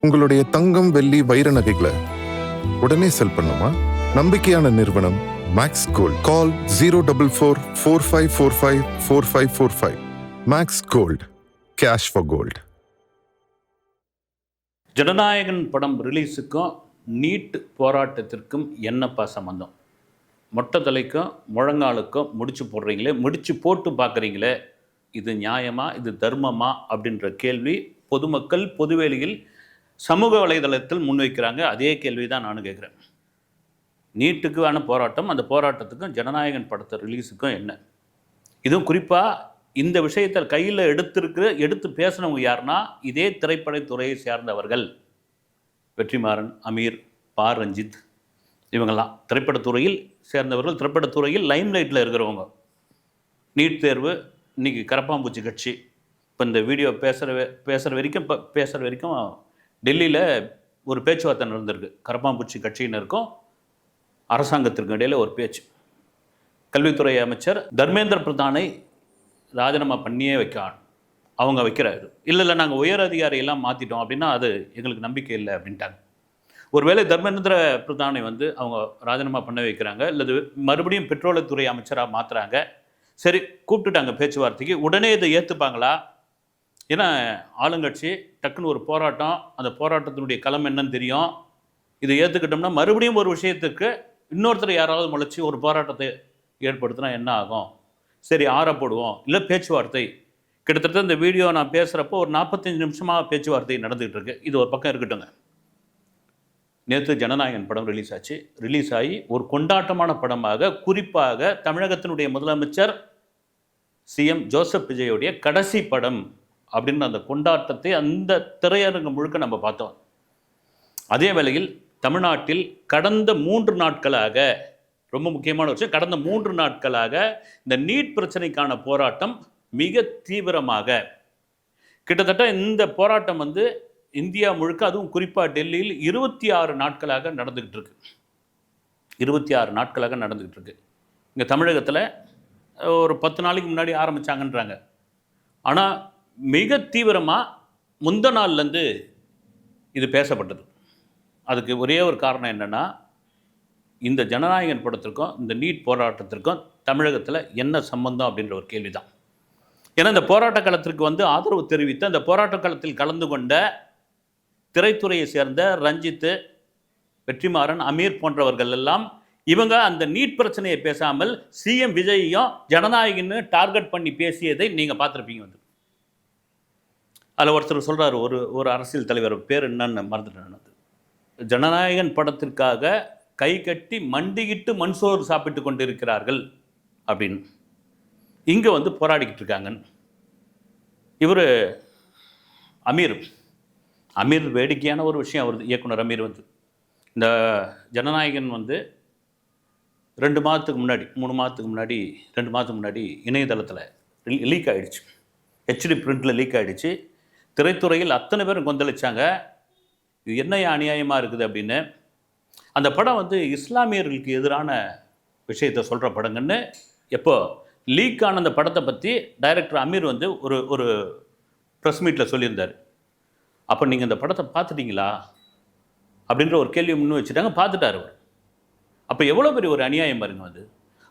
உங்களுடைய தங்கம், வெள்ளி, வைர நகைகளை உடனே செல் பண்ணுமா? நம்பிக்கையான நிறுவனம் Max Gold. Call 044-4545-4545. Max Gold, cash for gold. Jananayagan படம் ரிலீஸுக்கும் நீட் போராட்டத்திற்கும் என்னப்பா சம்மந்தம்? மொட்டை தலைக்கும் முழங்காலுக்கும் முடிச்சு போடுறீங்களே, முடிச்சு போட்டு பார்க்குறீங்களே, இது நியாயமா, இது தர்மமா அப்படின்ற கேள்வி பொதுமக்கள் பொதுவெளியில் சமூக வலைதளத்தில் முன்வைக்கிறாங்க. அதே கேள்வி தான் நானும் கேட்குறேன். நீட்டுக்கான போராட்டம், அந்த போராட்டத்துக்கும் ஜனநாயகன் படத்தை ரிலீஸுக்கும் என்ன? இதுவும் குறிப்பாக இந்த விஷயத்தில் கையில் எடுத்து பேசினவங்க யாருன்னா, இதே திரைப்படத்துறையை சேர்ந்தவர்கள். வெற்றிமாறன், அமீர், பா ரஞ்சித், இவங்கெல்லாம் திரைப்படத்துறையில் சேர்ந்தவர்கள், திரைப்படத்துறையில் லைம்லைட்டில் இருக்கிறவங்க. நீட் தேர்வு இன்றைக்கி கரப்பாம்பூச்சி கட்சி. இப்போ இந்த வீடியோ பேசுகிற வரைக்கும் டெல்லியில் ஒரு பேச்சுவார்த்தை நடந்திருக்கு. கரப்பாம்பூச்சி கட்சியினருக்கும் அரசாங்கத்திற்கும் இடையில் ஒரு பேச்சு. கல்வித்துறை அமைச்சர் தர்மேந்திர பிரதானை ராஜினாமா பண்ணியே அவங்க வைக்கிறாரு. இல்லை நாங்கள் உயர் அதிகாரியெல்லாம் மாற்றிட்டோம் அப்படின்னா அது எங்களுக்கு நம்பிக்கை இல்லை அப்படின்ட்டாங்க. ஒருவேளை தர்மேந்திர பிரதானை அவங்க ராஜினாமா பண்ண வைக்கிறாங்க, இல்லது மறுபடியும் பெட்ரோலியத்துறை அமைச்சராக மாற்றுறாங்க. சரி, கூப்பிட்டுட்டாங்க பேச்சுவார்த்தைக்கு. உடனே இதை ஏற்றுப்பாங்களா? ஏன்னா ஆளுங்கட்சி டக்குன்னு ஒரு போராட்டம், அந்த போராட்டத்தினுடைய களம் என்னன்னு தெரியும். இதை ஏற்றுக்கிட்டோம்னா மறுபடியும் ஒரு விஷயத்துக்கு இன்னொருத்தர் யாராவது முளைச்சி ஒரு போராட்டத்தை ஏற்படுத்தினா என்ன ஆகும்? சரி, போடுவோம், இல்லை பேச்சுவார்த்தை. கிட்டத்தட்ட இந்த வீடியோ நான் பேசுகிறப்போ ஒரு 45 நிமிஷமாக பேச்சுவார்த்தை நடந்துகிட்டு இருக்கு. இது ஒரு பக்கம் இருக்கட்டுங்க. நேற்று ஜனநாயகன் படம் ரிலீஸ் ஆகி ஒரு கொண்டாட்டமான படமாக, குறிப்பாக தமிழகத்தினுடைய முதலமைச்சர் சிஎம் ஜோசப் விஜயோடைய கடைசி படம் அப்படின்னு அந்த கொண்டாட்டத்தை அந்த திரையரங்கு முழுக்க நம்ம பார்த்தோம். அதே வேளையில் தமிழ்நாட்டில் கடந்த 3 நாட்களாக, ரொம்ப முக்கியமான விஷயம், கடந்த 3 நாட்களாக இந்த நீட் பிரச்சனைக்கான போராட்டம் மிக தீவிரமாக, கிட்டத்தட்ட இந்த போராட்டம் இந்தியா முழுக்க, அதுவும் குறிப்பாக டெல்லியில் 26 நாட்களாக நடந்துக்கிட்டு இருக்கு. 26 நாட்களாக நடந்துக்கிட்டு இருக்கு. இங்கே தமிழகத்தில் ஒரு 10 நாளைக்கு முன்னாடி ஆரம்பித்தாங்கன்றாங்க. ஆனால் மிக தீவிரமாக முந்த நாள்லேருந்து இது பேசப்பட்டது. அதுக்கு ஒரே ஒரு காரணம் என்னென்னா, இந்த ஜனநாயகன் படத்திற்கும் இந்த நீட் போராட்டத்திற்கும் தமிழகத்தில் என்ன சம்பந்தம் அப்படின்ற ஒரு கேள்வி தான். ஏன்னா இந்த போராட்ட களத்திற்கு ஆதரவு தெரிவித்து அந்த போராட்ட களத்தில் கலந்து கொண்ட திரைத்துறையை சேர்ந்த ரஞ்சித், வெற்றிமாறன், அமீர் போன்றவர்கள் எல்லாம் இவங்க அந்த நீட் பிரச்சனையை பேசாமல் சிஎம் விஜயையும் ஜனநாயகன்னு டார்கெட் பண்ணி பேசியதை நீங்கள் பார்த்துருப்பீங்க. அதில் ஒருத்தர் சொல்கிறார், ஒரு அரசியல் தலைவர் பேர் என்னன்னு மறந்துட்டேன், ஜனநாயகன் படத்திற்காக கை கட்டி மண்டிக்கிட்டு மண்சோறு சாப்பிட்டு கொண்டு இருக்கிறார்கள் அப்படின்னு இங்கே போராடிக்கிட்டு இருக்காங்கன்னு. இவர் அமீர் வேடிக்கையான ஒரு விஷயம். அவர் இயக்குனர் அமீர் இந்த ஜனநாயகன் 2 மாதத்துக்கு முன்னாடி 2 மாதத்துக்கு முன்னாடி இணையதளத்தில் லீக் ஆகிடுச்சு. ஹெச்டி பிரிண்டில் லீக் ஆகிடுச்சு. திரைத்துறையில் அத்தனை பேரும் கொந்தளிச்சாங்க, இது என்ன அநியாயமாக இருக்குது அப்படின்னு. அந்த படம் இஸ்லாமியர்களுக்கு எதிரான விஷயத்தை சொல்கிற படங்கன்னு எப்போ லீக் ஆன அந்த படத்தை பற்றி டைரக்டர் அமீர் ஒரு ப்ரெஸ் மீட்டில் சொல்லியிருந்தார். அப்போ நீங்கள் இந்த படத்தை பார்த்துட்டீங்களா அப்படின்ற ஒரு கேள்வி முன் வச்சுட்டாங்க. பார்த்துட்டார் அவர். அப்போ எவ்வளோ பெரிய ஒரு அநியாயம் பாருங்க.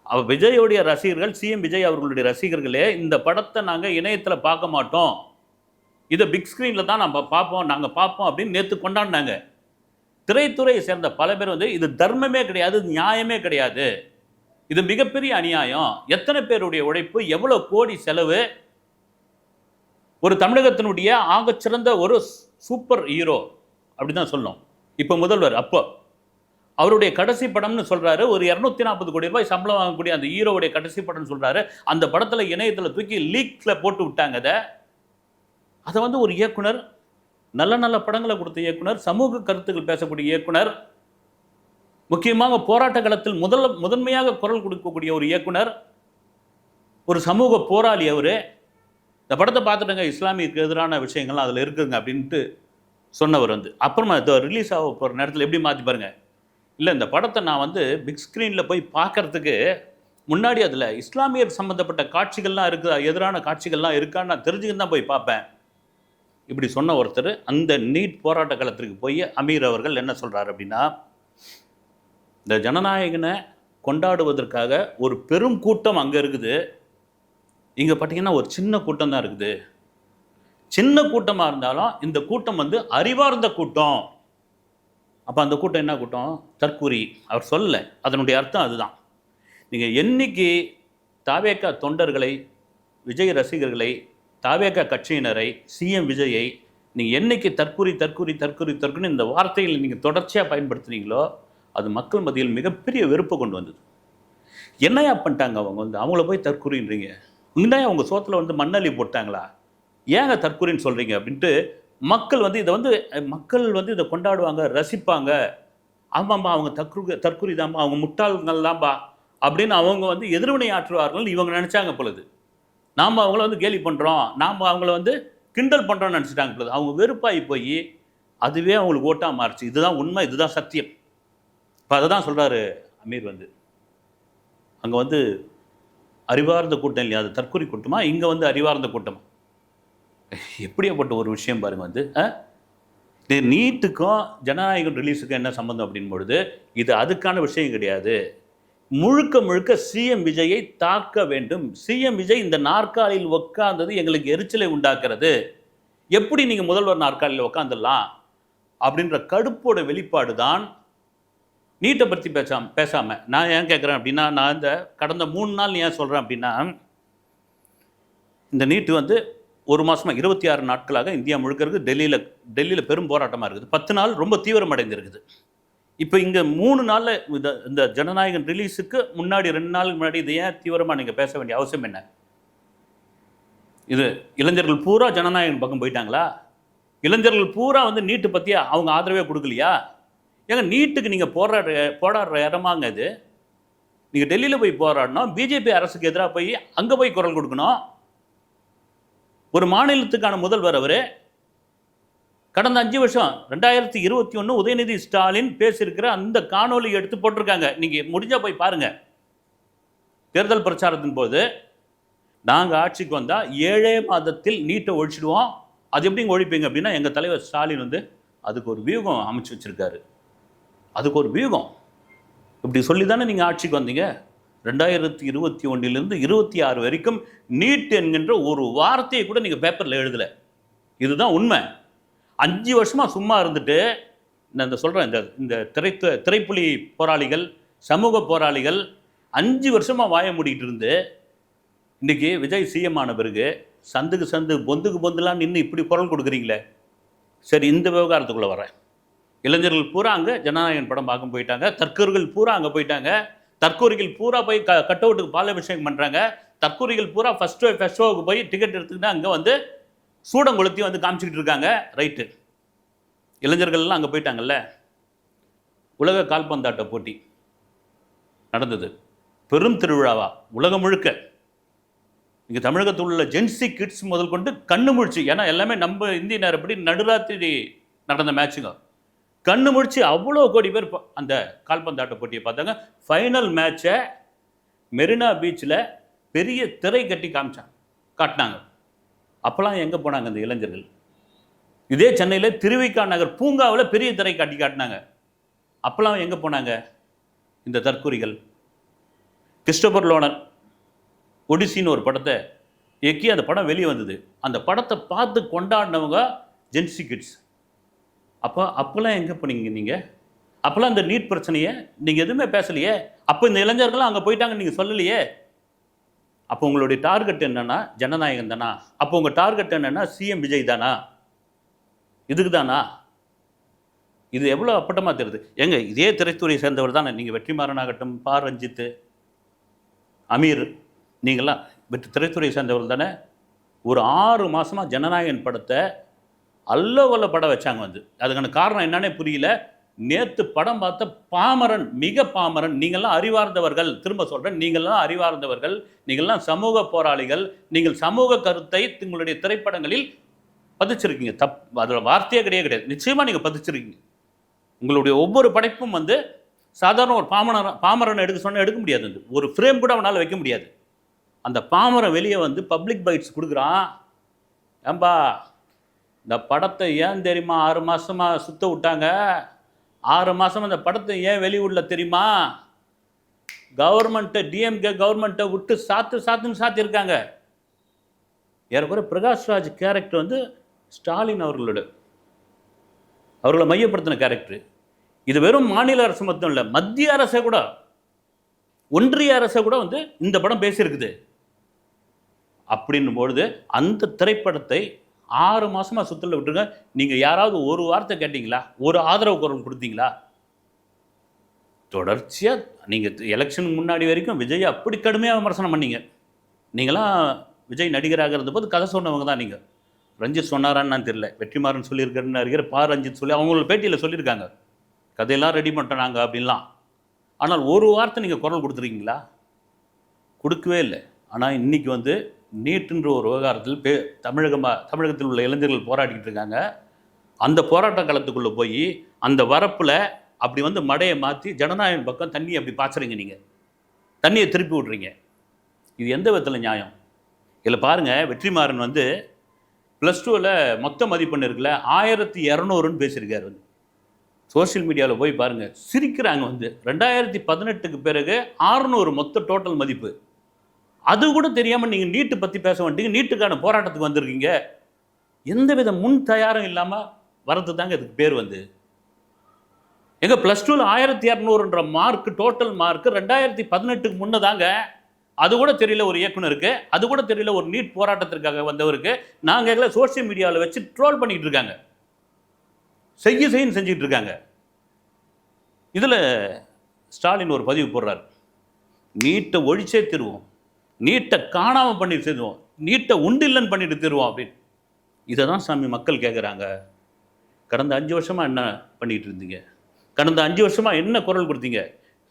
அவர் விஜயோடைய ரசிகர்கள், சிஎம் விஜய் அவர்களுடைய ரசிகர்களே, இந்த படத்தை நாங்கள் இணையத்தில் பார்க்க மாட்டோம், இதை பிக் ஸ்க்ரீனில் தான் நாங்கள் பார்ப்போம் அப்படின்னு நேற்று கொண்டாடினாங்க. திரைத்துறையை சேர்ந்த பல பேர் இது தர்மமே கிடையாது, நியாயமே கிடையாது, இது மிகப்பெரிய அநியாயம், எத்தனை பேருடைய உழைப்பு, எவ்வளோ கோடி செலவு, ஒரு தமிழகத்தினுடைய ஆகச்சிறந்த ஒரு சூப்பர் ஹீரோ அப்படி தான் சொல்லணும். இப்போ முதல்வர் அப்போ அவருடைய கடைசி படம்னு சொல்கிறாரு. ஒரு 240 கோடி ரூபாய் சம்பளம் வாங்கக்கூடிய அந்த ஹீரோவுடைய கடைசி படம்னு சொல்கிறாரு. அந்த படத்தில் இணையத்தில் தூக்கி லீக்கில் போட்டு விட்டாங்க. அதை ஒரு இயக்குனர், நல்ல படங்களை கொடுத்த இயக்குனர், சமூக கருத்துக்கள் பேசக்கூடிய இயக்குனர், முக்கியமாக போராட்ட களத்தில் முதன்மையாக குரல் கொடுக்கக்கூடிய ஒரு இயக்குனர், ஒரு சமூக போராளி. அவர் இந்த படத்தை பார்த்துட்டுங்க, இஸ்லாமியருக்கு எதிரான விஷயங்கள்லாம் அதில் இருக்குதுங்க அப்படின்ட்டு சொன்னவர் அப்புறமா ரிலீஸ் ஆக போகிற நேரத்தில் எப்படி மாற்றி பாருங்கள். இல்லை, இந்த படத்தை நான் பிக் ஸ்க்ரீனில் போய் பார்க்குறதுக்கு முன்னாடி அதில் இஸ்லாமியர் சம்மந்தப்பட்ட காட்சிகள்லாம் இருக்குதா, எதிரான காட்சிகள்லாம் இருக்கான்னு நான் தெரிஞ்சுக்கிட்டு தான் போய் பார்ப்பேன். இப்படி சொன்ன ஒருத்தர் அந்த நீட் போராட்ட காலத்திற்கு போய் அமீர் அவர்கள் என்ன சொல்கிறார் அப்படின்னா, இந்த ஜனநாயகனை கொண்டாடுவதற்காக ஒரு பெரும் கூட்டம் அங்கே இருக்குது, இங்கே பார்த்தீங்கன்னா ஒரு சின்ன கூட்டம் தான் இருக்குது. சின்ன கூட்டமாக இருந்தாலும் இந்த கூட்டம் வந்து அறிவார்ந்த கூட்டம். அப்போ அந்த கூட்டம் என்ன கூட்டம்? தற்குறி. அவர் சொல்லலை, அதனுடைய அர்த்தம் அதுதான். நீங்கள் என்னைக்கு தாவேகா தொண்டர்களை, விஜய் ரசிகர்களை, தாவேகா கட்சியினரை, சிஎம் விஜயை நீங்கள் என்னைக்கு தற்குறி தற்குறி தற்குறி தற்குறி இந்த வார்த்தைகளை நீங்கள் தொடர்ச்சியாக பயன்படுத்துனீங்களோ அது மக்கள் மத்தியில் மிகப்பெரிய வெறுப்பை கொண்டு வந்தது. என்னையா பண்ணிட்டாங்க அவங்க வந்து, அவங்கள போய் தற்குறின்றீங்க, இன்னும் அவங்க சோத்தில் வந்து மண்ணள்ளி போட்டாங்களா, ஏங்க தற்குறின்னு சொல்கிறீங்க அப்படின்ட்டு மக்கள் வந்து இதை வந்து இதை கொண்டாடுவாங்க, ரசிப்பாங்க. ஆமாம்பா அவங்க தற்குறி தான்பா, அவங்க முட்டாள்கள் தான்பா அப்படின்னு அவங்க வந்து எதிர்வினை ஆற்றுவார்கள் இவங்க நினச்சாங்க பொழுது. நாம் அவங்கள வந்து கேலி பண்ணுறோம், நாம் அவங்கள வந்து கிண்டல் பண்ணுறோம்னு நினச்சிட்டாங்க பொழுது அவங்க வெறுப்பாகி போய் அதுவே அவங்களுக்கு ஓட்டாக மாறிச்சு. இதுதான் உண்மை, இதுதான் சத்தியம். இப்போ அதை தான் சொல்கிறாரு அமீர் வந்து, அங்கே வந்து அறிவார்ந்த கூட்டம் இல்லையா, அது தற்குறி கூட்டமா, இங்கே வந்து அறிவார்ந்த கூட்டமா? எப்படியாப்பட்ட ஒரு விஷயம் பாருங்க வந்து. இது நீட்டுக்கும் ஜனநாயகம் ரிலீஸுக்கும் என்ன சம்பந்தம் அப்படின் பொழுது இது அதுக்கான விஷயம் கிடையாது. முழுக்க முழுக்க சிஎம் விஜயை தாக்க வேண்டும். சிஎம் விஜய் இந்த நாற்காலியில் உட்கார்ந்தது எங்களுக்கு எரிச்சலை உண்டாக்குறது, எப்படி நீங்கள் முதல்வர் நாற்காலியில் உட்காந்துடலாம் அப்படின்ற கடுப்போட வெளிப்பாடு தான். நீட்டை பற்றி பேசாமல் நான் ஏன் கேட்குறேன் அப்படின்னா, நான் இந்த கடந்த 3 நாள் ஏன் சொல்கிறேன் அப்படின்னா, இந்த நீட்டு வந்து ஒரு மாதமாக 26 நாட்களாக இந்தியா முழுக்க இருக்குது. டெல்லியில் பெரும் போராட்டமாக இருக்குது. 10 நாள் ரொம்ப தீவிரமடைந்திருக்குது. இப்போ இங்கே 3 நாளில் இந்த ஜனநாயகன் ரிலீஸுக்கு முன்னாடி 2 நாளுக்கு முன்னாடி இது ஏன் தீவிரமாக நீங்கள் பேச வேண்டிய அவசியம் என்ன? இது இளைஞர்கள் பூரா ஜனநாயகன் பக்கம் போயிட்டாங்களா? இளைஞர்கள் பூரா வந்து நீட்டு பற்றி அவங்க ஆதரவே கொடுக்கலையா? ஏங்க நீட்டுக்கு நீங்கள் போராடுற இடமாங்க இது. நீங்கள் டெல்லியில் போய் போராடணும், பிஜேபி அரசுக்கு எதிராக போய் அங்கே போய் குரல் கொடுக்கணும். ஒரு மாநிலத்துக்கான முதல்வர் அவர் கடந்த 5 வருஷம் 2021 உதயநிதி ஸ்டாலின் பேசியிருக்கிற அந்த காணொலி எடுத்து போட்டிருக்காங்க. நீங்கள் முடிஞ்சால் போய் பாருங்கள். தேர்தல் பிரச்சாரத்தின் போது நாங்கள் ஆட்சிக்கு வந்தால் 7 மாதத்தில் நீட்டை ஒழிச்சிடுவோம். அது எப்படிங்க ஒழிப்பீங்க அப்படின்னா, எங்கள் தலைவர் ஸ்டாலின் வந்து அதுக்கு ஒரு வியூகம் அமைச்சு வச்சுருக்காரு. அதுக்கு ஒரு வியூகம் இப்படி சொல்லி தானே நீங்கள் ஆட்சிக்கு வந்தீங்க. 2021 26 வரைக்கும் நீட் என்கின்ற ஒரு வார்த்தையை கூட நீங்கள் பேப்பரில் எழுதலை. இதுதான் உண்மை. 5 வருஷமாக சும்மா இருந்துட்டு நான் இந்த சொல்கிறேன், இந்த திரைப்புலி போராளிகள், சமூக போராளிகள் 5 வருஷமாக வாய மூடிட்டு இருந்து இன்றைக்கி விஜய் சிஎம் ஆன பிறகு சந்துக்கு சந்து பொந்துக்கு பொந்துலாம் நின்று இப்படி குரல் கொடுக்குறீங்களே. சரி, இந்த விவகாரத்துக்குள்ளே வரேன். இளைஞர்கள் பூரா அங்கே ஜனநாயகன் படம் பார்க்க போயிட்டாங்க. தற்கொலைகள் பூரா அங்கே போயிட்டாங்க. தற்கொலைகள் பூரா போய் கட் அவுட்டுக்கு பாலாபிஷேகம் பண்ணுறாங்க. தற்கொலைகள் பூரா ஃபஸ்ட் ஷோவுக்கு போய் டிக்கெட் எடுத்துக்கிட்டு அங்கே வந்து சூடங்குளத்தி வந்து காமிச்சிக்கிட்டு இருக்காங்க. ரைட்டு, இளைஞர்கள்லாம் அங்கே போயிட்டாங்கல்ல. உலக கால்பந்தாட்ட போட்டி நடந்தது, பெரும் திருவிழாவா உலகம் முழுக்க. இங்கே தமிழகத்தில் உள்ள ஜென்சி கிட்ஸ் முதல் கொண்டு கண்ணு முழிச்சு, ஏன்னா எல்லாமே நம்ம இந்திய நேரப்படி நடுராத்திரி நடந்த மேட்சுங்க. கண்ணு முடிச்சு அவ்வளோ கோடி பேர் அந்த கால்பந்தாட்ட போட்டியை பார்த்தாங்க. ஃபைனல் மேட்சை மெரினா பீச்சில் பெரிய திரை கட்டி காட்டினாங்க. அப்போலாம் எங்கே போனாங்க அந்த இளைஞர்கள்? இதே சென்னையில் திருவிக்கா நகர் பூங்காவில் பெரிய திரை காட்டினாங்க. அப்போலாம் எங்கே போனாங்க இந்த தற்கொலைகள்? கிறிஸ்டோபர் நோலன் ஒடிசின்னு ஒரு படத்தை இயக்கி அந்த படம் வெளியே வந்தது. அந்த படத்தை பார்த்து கொண்டாடினவங்க ஜென்சி கிட்ஸ். அப்போலாம் எங்கே போனீங்க நீங்கள்? அப்போலாம் இந்த நீட் பிரச்சனையை நீங்கள் எதுவுமே பேசலையே. அப்போ இந்த இளைஞர்கள்லாம் அங்கே போயிட்டாங்கன்னு நீங்கள் சொல்லலையே. அப்போ உங்களுடைய டார்கெட் என்னன்னா ஜனநாயகம் தானா? அப்போ உங்கள் டார்கெட் என்னன்னா சிஎம் விஜய் தானா? இதுக்கு தானா? இது எவ்வளோ அப்பட்டமாக தெரியுது. ஏங்க இதே திரைத்துறையை சேர்ந்தவர் தானே நீங்கள். வெற்றிமாறன் ஆகட்டும், பா ரஞ்சித்து, அமீர், நீங்களாம் திரைத்துறையை சேர்ந்தவர் தானே. ஒரு 6 மாதமாக ஜனநாயகன் படத்தை அல்ல படம் வச்சாங்க வந்து. அதுக்கான காரணம் என்னன்னே புரியல. நேற்று படம் பார்த்த பாமரன், மிக பாமரன், நீங்கள்லாம் அறிவார்ந்தவர்கள், திரும்ப சொல்கிறேன், நீங்கள்லாம் அறிவார்ந்தவர்கள், நீங்கள்லாம் சமூக போராளிகள், நீங்கள் சமூக கருத்தை உங்களுடைய திரைப்படங்களில் பதிச்சிருக்கீங்க. அதில் வார்த்தையே கிடையாது. நிச்சயமாக நீங்கள் பதிச்சிருக்கீங்க. உங்களுடைய ஒவ்வொரு படைப்பும் வந்து சாதாரண ஒரு பாமரன் எடுக்க முடியாது. வந்து ஒரு ஃப்ரேம் கூட அவனால் வைக்க முடியாது. அந்த பாமரன் வெளியே வந்து பப்ளிக் பைட்ஸ் கொடுக்குறான். ஏம்பா இந்த படத்தை ஏன் தெரியுமா 6 மாசமா சுத்த விட்டாங்க? 6 மாசமா இந்த படத்தை ஏன் வெளியூர்ல தெரியுமா? கவர்மெண்ட்டை, டிஎம்கே கவர்மெண்ட்டை விட்டு சாத்துன்னு சாத்தியிருக்காங்க. ஏறக்குறைய பிரகாஷ்ராஜ் கேரக்டர் வந்து ஸ்டாலின் அவர்களை மையப்படுத்தின கேரக்டர். இது வெறும் மாநில அரசு மட்டும் இல்லை, மத்திய அரசை கூட, ஒன்றிய அரசை கூட வந்து இந்த படம் பேசியிருக்குது. அப்படின்னும் பொழுது அந்த திரைப்படத்தை 6 மாசமா சுத்தல விட்டுருங்க. நீங்க யாராவது ஒரு வார்த்தை கேட்டீங்களா? ஒரு ஆதரவு குரல் கொடுத்தீங்களா? தொடர்ச்சியா நீங்க எலெக்ஷனுக்கு முன்னாடி வரைக்கும் விஜய் அப்படி கடுமையாக விமர்சனம் பண்ணீங்க. நீங்களாம் விஜய் நடிகராக இருந்தபோது கதை சொன்னவங்க தான் நீங்கள். ரஞ்சித் சொன்னாரான்னு நான் தெரியல, வெற்றிமாறன் சொல்லியிருக்காருன்னு அறிஞர் பா ரஞ்சித் சொல்லி அவங்களோட பேட்டியில் சொல்லியிருக்காங்க, கதையெல்லாம் ரெடி பண்ணிட்டாங்க அப்படின்லாம். ஆனால் ஒரு வார்த்தை நீங்கள் குரல் கொடுத்துருக்கீங்களா? கொடுக்கவே இல்லை. ஆனால் இன்றைக்கி வந்து நீட்டுன்ற ஒரு விவகாரத்தில் தமிழகத்தில் உள்ள இளைஞர்கள் போராடிக்கிட்டு இருக்காங்க. அந்த போராட்ட காலத்துக்குள்ளே போய் அந்த வரப்பில் அப்படி வந்து மடையை மாற்றி ஜனநாயகம் பக்கம் தண்ணியை அப்படி பாய்ச்சுறீங்க. நீங்கள் தண்ணியை திருப்பி விட்றீங்க. இது எந்த விதத்தில் நியாயம்? இதில் பாருங்கள், வெற்றிமாறன் வந்து +2ல் மொத்த மதிப்பெண் இருக்குல்ல 1200ன்னு பேசியிருக்காரு. வந்து சோஷியல் மீடியாவில் போய் பாருங்கள், சிரிக்கிறாங்க. வந்து 2018க்கு பிறகு 600 மொத்த டோட்டல் மதிப்பு. அது கூட தெரியாமல் நீங்கள் நீட்டு பற்றி பேச வேண்டிய, நீட்டுக்கான போராட்டத்துக்கு வந்திருக்கீங்க. எந்தவித முன் தயாரும் இல்லாமல் வரது தாங்க இதுக்கு பேர். வந்து எங்கள் +2ல் 1200ன்ற மார்க், டோட்டல் மார்க் 2018க்கு முன்னதாங்க. அது கூட தெரியல ஒரு இயக்குனருக்கு, அது கூட தெரியல ஒரு நீட் போராட்டத்திற்காக வந்தவருக்கு. நாங்கள் எங்களை சோஷியல் மீடியாவில் வச்சு ட்ரோல் பண்ணிக்கிட்டு இருக்காங்க, செய்யுன்னு செஞ்சுக்கிட்டு இருக்காங்க. இதில் ஸ்டாலின் ஒரு பதிவு போடுறார், நீட்டை ஒழிச்சே தருவோம், நீட்டை காணாமல் பண்ணிட்டு தருவோம், நீட்டை உண்டில்லன்னு பண்ணிட்டு தருவோம் அப்படின்னு. இதை தான் சாமி மக்கள் கேட்குறாங்க. கடந்த 5 வருஷமாக என்ன பண்ணிகிட்டு இருந்தீங்க? கடந்த 5 வருஷமாக என்ன குரல் கொடுத்தீங்க?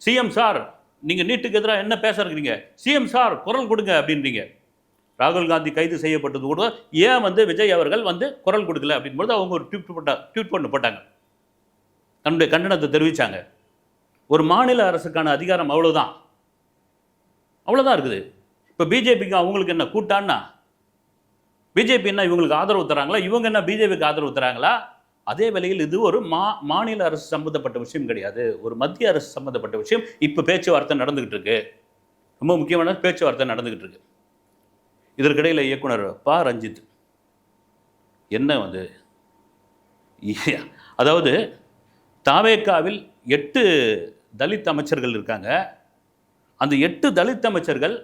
சிஎம் சார், நீங்கள் நீட்டுக்கு எதிராக என்ன பேச இருக்கிறீங்க? சிஎம் சார் குரல் கொடுங்க அப்படின்றீங்க. ராகுல் காந்தி கைது செய்யப்பட்டது கூட ஏன் வந்து விஜய் அவர்கள் வந்து குரல் கொடுக்கல அப்படின்போது அவங்க ஒரு ட்வீட் பண்ண போட்டாங்க, தன்னுடைய கண்டனத்தை தெரிவித்தாங்க. ஒரு மாநில அரசுக்கான அதிகாரம் அவ்வளோதான் இருக்குது. இப்போ பிஜேபிக்கு அவங்களுக்கு என்ன கூட்டான்னா? பிஜேபி என்ன இவங்களுக்கு ஆதரவு தராங்களா? இவங்க என்ன பிஜேபிக்கு ஆதரவு தராங்களா? அதே வேளையில் இது ஒரு மாநில அரசு சம்மந்தப்பட்ட விஷயம் கிடையாது, ஒரு மத்திய அரசு சம்மந்தப்பட்ட விஷயம். இப்போ பேச்சுவார்த்தை நடந்துக்கிட்டு இருக்கு, ரொம்ப முக்கியமான பேச்சுவார்த்தை நடந்துக்கிட்டு இருக்கு. இதற்கிடையில் இயக்குனர் பா ரஞ்சித் என்ன வந்து, அதாவது தாவேக்காவில் 8 தலித் அமைச்சர்கள் இருக்காங்க. அந்த 8 தலித் அமைச்சர்கள்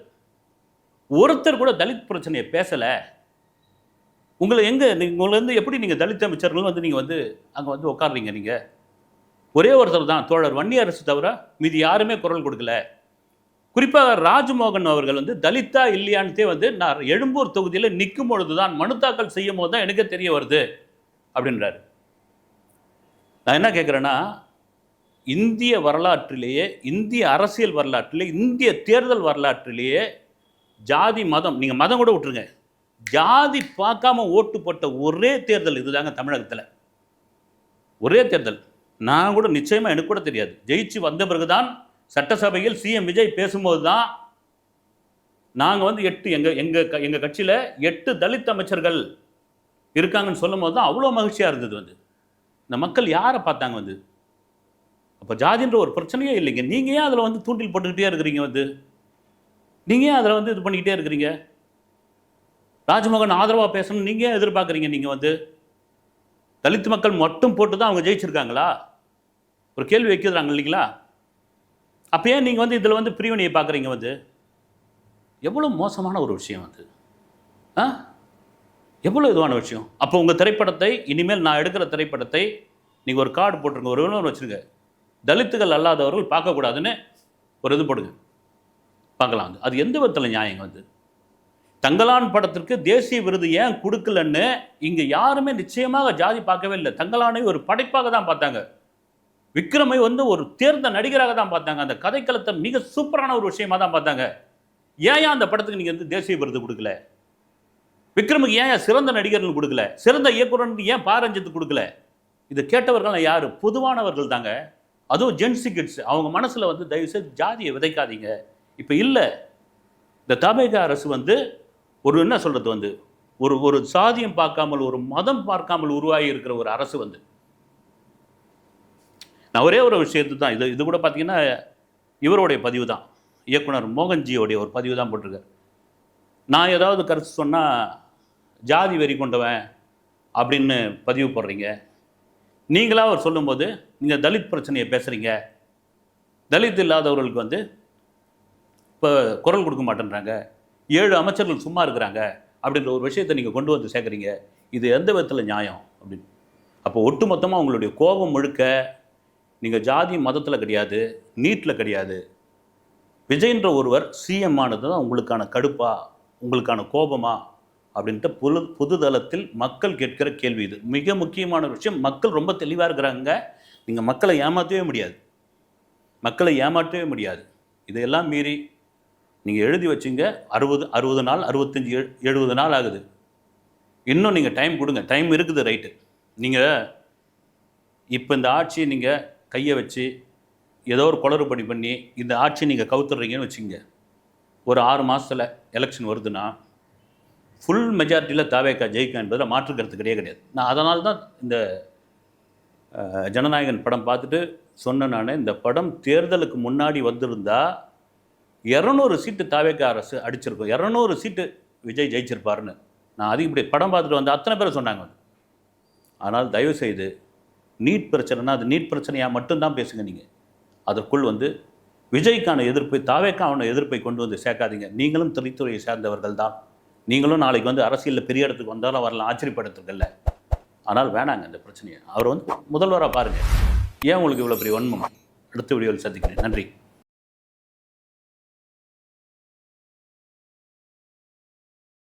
ஒருத்தர் கூட தலித் பிரச்சனையை பேசலை. உங்களை வந்து எப்படி நீங்கள் தலித் அமைச்சர்கள் வந்து நீங்கள் வந்து அங்கே வந்து உட்காடுறீங்க? நீங்கள் ஒரே ஒருத்தர் தான், தோழர் வன்னியரசு தவிர மீதி யாருமே குரல் கொடுக்கல. குறிப்பாக ராஜ்மோகன் அவர்கள் வந்து தலித்தா இல்லையான்ட்டே வந்து நான் எழும்பூர் தொகுதியில் நிற்கும் பொழுது தான், மனு தாக்கல் செய்யும் போது தான் எனக்கு தெரிய வருது அப்படின்றாரு. நான் என்ன கேட்குறேன்னா, இந்திய வரலாற்றிலேயே, இந்திய அரசியல் வரலாற்றிலே, இந்திய தேர்தல் வரலாற்றிலேயே ஜாதி மதம், நீங்கள் மதம் கூட விட்டுருங்க, ஜாதி பார்க்காம ஓட்டு போட்ட ஒரே தேர்தல் இதுதாங்க தமிழகத்தில். ஒரே தேர்தல். நான் கூட நிச்சயமாக, எனக்கு கூட தெரியாது, ஜெயிச்சு வந்த பிறகுதான் சட்டசபையில் சிஎம் விஜய் பேசும்போது தான் நாங்கள் வந்து 8 எங்கள் கட்சியில் 8 தலித் அமைச்சர்கள் இருக்காங்கன்னு சொல்லும் போது தான் அவ்வளோ மகிழ்ச்சியாக இருந்தது. வந்து இந்த மக்கள் யாரை பார்த்தாங்க? வந்து அப்போ ஜாதின்ற ஒரு பிரச்சனையே இல்லைங்க. நீங்கள் ஏன் அதில் வந்து தூண்டில் போட்டுக்கிட்டே இருக்கிறீங்க? வந்து நீங்கள் ஏன் அதில் வந்து இது பண்ணிக்கிட்டே இருக்கிறீங்க? ராஜ்மோகன் ஆதரவாக பேசணும் நீங்கள் ஏன் எதிர்பார்க்குறீங்க? நீங்கள் வந்து தலித் மக்கள் மட்டும் போட்டு தான் அவங்க ஜெயிச்சிருக்காங்களா? ஒரு கேள்வி வைக்கிறாங்க இல்லைங்களா? அப்போ ஏன் நீங்கள் வந்து இதில் வந்து பிரிவினையை பார்க்குறீங்க? வந்து எவ்வளோ மோசமான ஒரு விஷயம் அது. எவ்வளோ இதுவான விஷயம். அப்போ உங்கள் திரைப்படத்தை, இனிமேல் நான் எடுக்கிற திரைப்படத்தை நீங்கள் ஒரு கார்டு போட்டுருங்க, ஒரு விளம்பரம் வச்சுருங்க, தலித்துகள் அல்லாதவர்கள் பார்க்கக்கூடாதுன்னு ஒரு இது போடுங்க, பார்க்கலாம். அது எந்த விதத்தில் நியாயங்க? வந்து தங்கலான் படத்திற்கு தேசிய விருது ஏன் கொடுக்கலன்னு இங்கே யாருமே நிச்சயமாக ஜாதி பார்க்கவே இல்லை. தங்கலானை ஒரு படைப்பாக தான் பார்த்தாங்க. விக்ரமை வந்து ஒரு தேர்ந்த நடிகராக தான் பார்த்தாங்க. அந்த கதைக்களத்தை மிக சூப்பரான ஒரு விஷயமா தான் பார்த்தாங்க. ஏன் அந்த படத்துக்கு நீங்கள் வந்து தேசிய விருது கொடுக்கல? விக்ரமுக்கு ஏன் சிறந்த நடிகர்னு கொடுக்கல? சிறந்த இயக்குனர் ஏன் பா ரஞ்சித் கொடுக்கல? இதை கேட்டவர்கள் யார்? பொதுவானவர்கள் தாங்க. அதுவும் ஜென்சி கிட்ஸ். அவங்க மனசில் வந்து தயவுசெய்து ஜாதியை விதைக்காதீங்க. இப்போ இல்லை, இந்த தமிழக அரசு வந்து ஒரு என்ன சொல்கிறது, வந்து ஒரு ஒரு சாதியம் பார்க்காமல், ஒரு மதம் பார்க்காமல் உருவாகி இருக்கிற ஒரு அரசு வந்து. நான் ஒரே ஒரு விஷயத்து தான், இது கூட பார்த்தீங்கன்னா இவருடைய பதிவு தான், இயக்குனர் மோகன்ஜியோடைய ஒரு பதிவு தான் போட்டிருக்காரு. நான் ஏதாவது கருத்து சொன்னால் ஜாதி வெறி கொண்டவன் அப்படின்னு பதிவு போடுறீங்க. நீங்களாக அவர் சொல்லும்போது நீங்கள் தலித் பிரச்சனையை பேசுகிறீங்க, தலித் இல்லாதவர்களுக்கு வந்து இப்போ குரல் கொடுக்க மாட்டேன்றாங்க, 7 அமைச்சர்கள் சும்மா இருக்கிறாங்க அப்படின்ற ஒரு விஷயத்தை நீங்கள் கொண்டு வந்து சேர்க்குறீங்க. இது எந்த விதத்தில் நியாயம் அப்படின்னு. அப்போ ஒட்டு மொத்தமாக உங்களுடைய கோபம் முழுக்க நீங்கள் ஜாதி மதத்தில் கிடையாது, நீட்டில் கிடையாது. விஜய்ன்ற ஒருவர் சிஎம் ஆனது தான் உங்களுக்கான கடுப்பா, உங்களுக்கான கோபமா அப்படின்ட்டு பொதுதளத்தில் மக்கள் கேட்கிற கேள்வி இது. மிக முக்கியமான விஷயம், மக்கள் ரொம்ப தெளிவாக இருக்கிறாங்க. நீங்கள் மக்களை ஏமாற்றவே முடியாது, மக்களை ஏமாற்றவே முடியாது. இதையெல்லாம் மீறி நீங்கள் எழுதி வச்சிங்க. 60 நாள், 65 70 நாள் ஆகுது. இன்னும் நீங்கள் டைம் கொடுங்க. டைம் இருக்குது, ரைட்டு. நீங்கள் இப்போ இந்த ஆட்சியை நீங்கள் கையை வச்சு ஏதோ ஒரு குளறுபடி பண்ணி இந்த ஆட்சியை நீங்கள் கவுத்துறீங்கன்னு வச்சுங்க. ஒரு 6 மாதத்தில் எலெக்ஷன் வருதுன்னா ஃபுல் மெஜாரிட்டியில் தாவேக்கா ஜெயிக்கும் என்பதில் மாற்றுக்கிறது கிடையாது. நான் அதனால தான் இந்த ஜனநாயகன் படம் பார்த்துட்டு சொன்னேன். நான் இந்த படம் தேர்தலுக்கு முன்னாடி வந்திருந்தா 200 சீட்டு தாவேக்கா அரசு அடிச்சிருக்கும், 200 சீட்டு விஜய் ஜெயிச்சிருப்பாருன்னு. நான் அது இப்படி படம் பார்த்துட்டு வந்து அத்தனை பேர் சொன்னாங்க. ஆனால் தயவுசெய்து நீட் பிரச்சனைனா அது நீட் பிரச்சனையாக மட்டும்தான் பேசுங்க. நீங்கள் அதற்குள் வந்து விஜய்க்கான எதிர்ப்பை, தாவேக்கான எதிர்ப்பை கொண்டு வந்து சேர்க்காதீங்க. நீங்களும் திரைத்துறையை சேர்ந்தவர்கள் தான். நீங்களும் நாளைக்கு வந்து அரசியலில் பெரிய இடத்துக்கு வந்தாலும் வரலாம், ஆச்சரியப்படுத்துறதில்ல. ஆனால் வேணாங்க இந்த பிரச்சனையை. அவர் வந்து முதல்வராக பாருங்கள். ஏன் உங்களுக்கு இவ்வளோ பெரிய வன்மம்? அடுத்த வீடியோவில் சந்திக்கிறேன். நன்றி.